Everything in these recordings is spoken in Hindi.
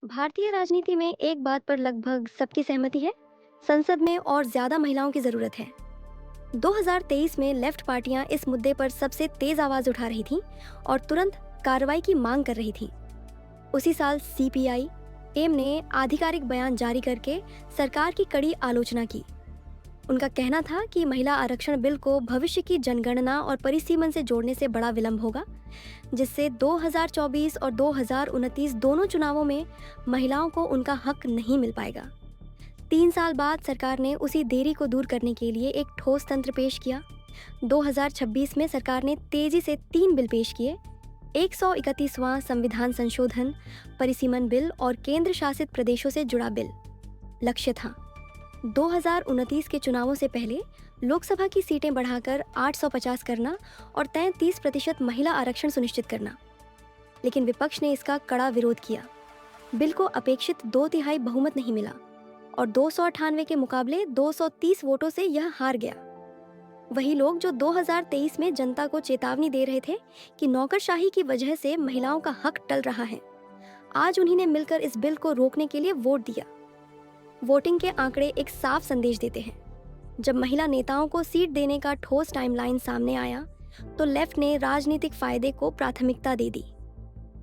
भारतीय राजनीति में एक बात पर लगभग सबकी सहमति है। संसद में और ज्यादा महिलाओं की जरूरत है। 2023 में लेफ्ट पार्टियां इस मुद्दे पर सबसे तेज आवाज उठा रही थीं और तुरंत कार्रवाई की मांग कर रही थीं। उसी साल सीपीआई एम ने आधिकारिक बयान जारी करके सरकार की कड़ी आलोचना की। उनका कहना था कि महिला आरक्षण बिल को भविष्य की जनगणना और परिसीमन से जोड़ने से बड़ा विलंब होगा, जिससे 2024 और 2029 दोनों चुनावों में महिलाओं को उनका हक नहीं मिल पाएगा। 3 साल बाद सरकार ने उसी देरी को दूर करने के लिए एक ठोस तंत्र पेश किया। 2026 में सरकार ने तेजी से 3 बिल पेश किए: 131वां संविधान संशोधन, परिसीमन बिल और केंद्र शासित प्रदेशों से जुड़ा बिल। लक्ष्य था 2029 के चुनावों से पहले लोकसभा की सीटें बढ़ाकर 850 करना और 33% महिला आरक्षण सुनिश्चित करना। लेकिन विपक्ष ने इसका कड़ा विरोध किया। बिल को अपेक्षित 2/3 बहुमत नहीं मिला और 298 के मुकाबले 230 वोटों से यह हार गया। वही लोग जो 2023 में जनता को चेतावनी दे रहे थे कि नौकरशाही की वजह से महिलाओं का हक टल रहा है, आज उन्हीं ने मिलकर इस बिल को रोकने के लिए वोट दिया। वोटिंग के आंकड़े एक साफ संदेश देते हैं। जब महिला नेताओं को सीट देने का ठोस टाइमलाइन सामने आया तो लेफ्ट ने राजनीतिक फायदे को प्राथमिकता दे दी।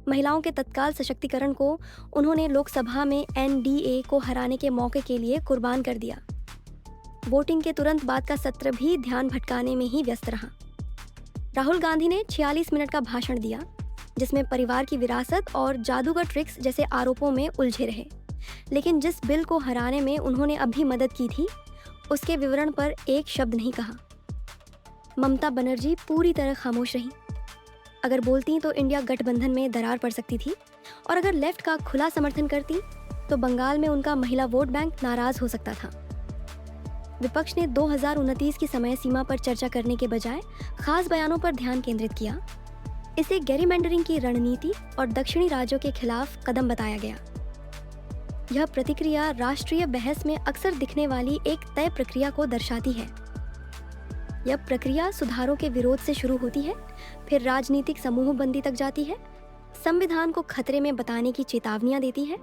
महिलाओं के तत्काल सशक्तिकरण को उन्होंने लोकसभा में एनडीए को हराने के मौके के लिए कुर्बान कर दिया। वोटिंग के तुरंत बाद का सत्र भी ध्यान भटकाने में ही व्यस्त रहा। राहुल गांधी ने 46 मिनट का भाषण दिया, जिसमें परिवार की विरासत और जादूगर ट्रिक्स जैसे आरोपों में उलझे रहे। लेकिन जिस बिल को हराने में उन्होंने अभी मदद की थी, उसके विवरण पर एक शब्द नहीं कहा। ममता बनर्जी पूरी तरह खामोश रहीं। अगर बोलती तो इंडिया गठबंधन में दरार पड़ सकती थी, और अगर लेफ्ट का खुला समर्थन करती तो बंगाल में उनका महिला वोट बैंक नाराज हो सकता था। विपक्ष ने 2029 की समय सीमा पर चर्चा करने के बजाय खास बयानों पर ध्यान केंद्रित किया। इसे गेरीमेंडरिंग की रणनीति और दक्षिणी राज्यों के खिलाफ कदम बताया गया। यह प्रतिक्रिया राष्ट्रीय बहस में अक्सर दिखने वाली एक तय प्रक्रिया को दर्शाती है। यह प्रक्रिया सुधारों के विरोध से शुरू होती है, फिर राजनीतिक समूहबंदी तक जाती है, संविधान को खतरे में बताने की चेतावनियां देती है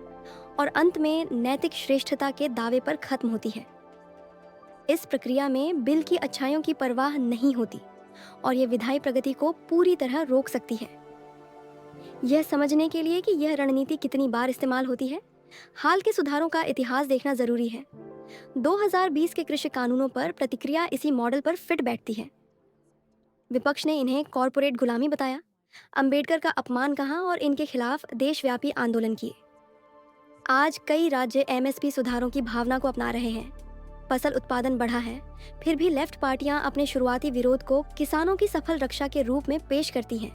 और अंत में नैतिक श्रेष्ठता के दावे पर खत्म होती है। इस प्रक्रिया में बिल की अच्छाइयों की परवाह नहीं होती और यह विधायी प्रगति को पूरी तरह रोक सकती है। यह समझने के लिए कि यह रणनीति कितनी बार इस्तेमाल होती है, हाल के सुधारों का इतिहास देखना जरूरी है। 2020 के कृषि कानूनों पर प्रतिक्रिया इसी मॉडल पर फिट बैठती है। विपक्ष ने इन्हें कॉरपोरेट गुलामी बताया, अंबेडकर का अपमान कहा और इनके खिलाफ देशव्यापी आंदोलन किए। आज कई राज्य एमएसपी सुधारों की भावना को अपना रहे हैं। फसल उत्पादन बढ़ा है, फिर भी लेफ्ट पार्टियां अपने शुरुआती विरोध को किसानों की सफल रक्षा के रूप में पेश करती हैं।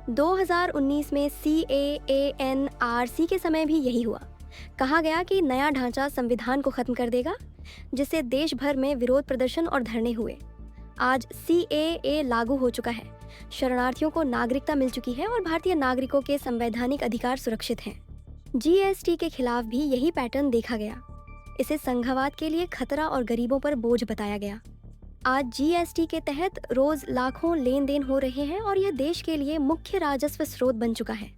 2019 में CAANRC के समय भी यही हुआ। कहा गया कि नया ढांचा संविधान को खत्म कर देगा, जिससे देश भर में विरोध प्रदर्शन और धरने हुए। आज CAA लागू हो चुका है, शरणार्थियों को नागरिकता मिल चुकी है और भारतीय नागरिकों के संवैधानिक अधिकार सुरक्षित हैं। GST के खिलाफ भी यही पैटर्न देखा गया। इसे संघवाद के लिए खतरा और गरीबों पर बोझ बताया गया। आज GST के तहत रोज लाखों लेन देन हो रहे हैं और यह देश के लिए मुख्य राजस्व स्रोत बन चुका है।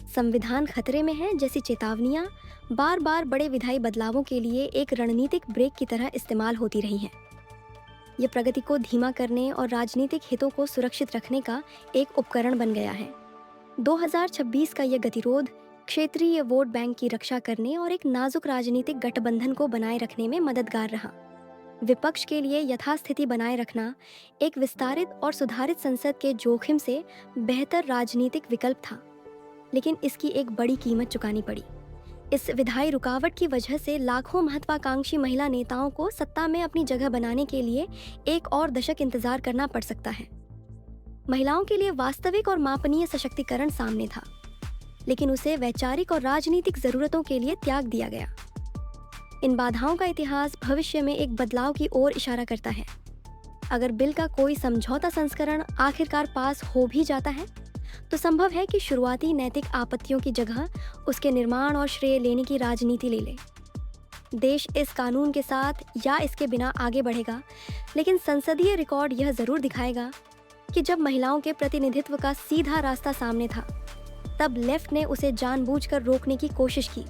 संविधान खतरे में है जैसी चेतावनियां बार बार बड़े विधायी बदलावों के लिए एक रणनीतिक ब्रेक की तरह इस्तेमाल होती रही हैं। यह प्रगति को धीमा करने और राजनीतिक हितों को सुरक्षित रखने का एक उपकरण बन गया है। 2026 का यह गतिरोध क्षेत्रीय वोट बैंक की रक्षा करने और एक नाजुक राजनीतिक गठबंधन को बनाए रखने में मददगार रहा। विपक्ष के लिए यथास्थिति बनाए रखना एक विस्तारित और सुधारित संसद के जोखिम से बेहतर राजनीतिक विकल्प था, लेकिन इसकी एक बड़ी कीमत चुकानी पड़ी। इस विधायी रुकावट की वजह से लाखों महत्वाकांक्षी महिला नेताओं को सत्ता में अपनी जगह बनाने के लिए एक और दशक इंतजार करना पड़ सकता है। महिलाओं के लिए वास्तविक और मापनीय सशक्तिकरण सामने था, लेकिन उसे वैचारिक और राजनीतिक जरूरतों के लिए त्याग दिया गया। इन बाधाओं का इतिहास भविष्य में एक बदलाव की ओर इशारा करता है। अगर बिल का कोई समझौता संस्करण आखिरकार पास हो भी जाता है, तो संभव है कि शुरुआती नैतिक आपत्तियों की जगह उसके निर्माण और श्रेय लेने की राजनीति ले ले। देश इस कानून के साथ या इसके बिना आगे बढ़ेगा, लेकिन संसदीय रिकॉर्ड यह जरूर दिखाएगा कि जब महिलाओं के प्रतिनिधित्व का सीधा रास्ता सामने था, तब लेफ्ट ने उसे जानबूझकर रोकने की कोशिश की।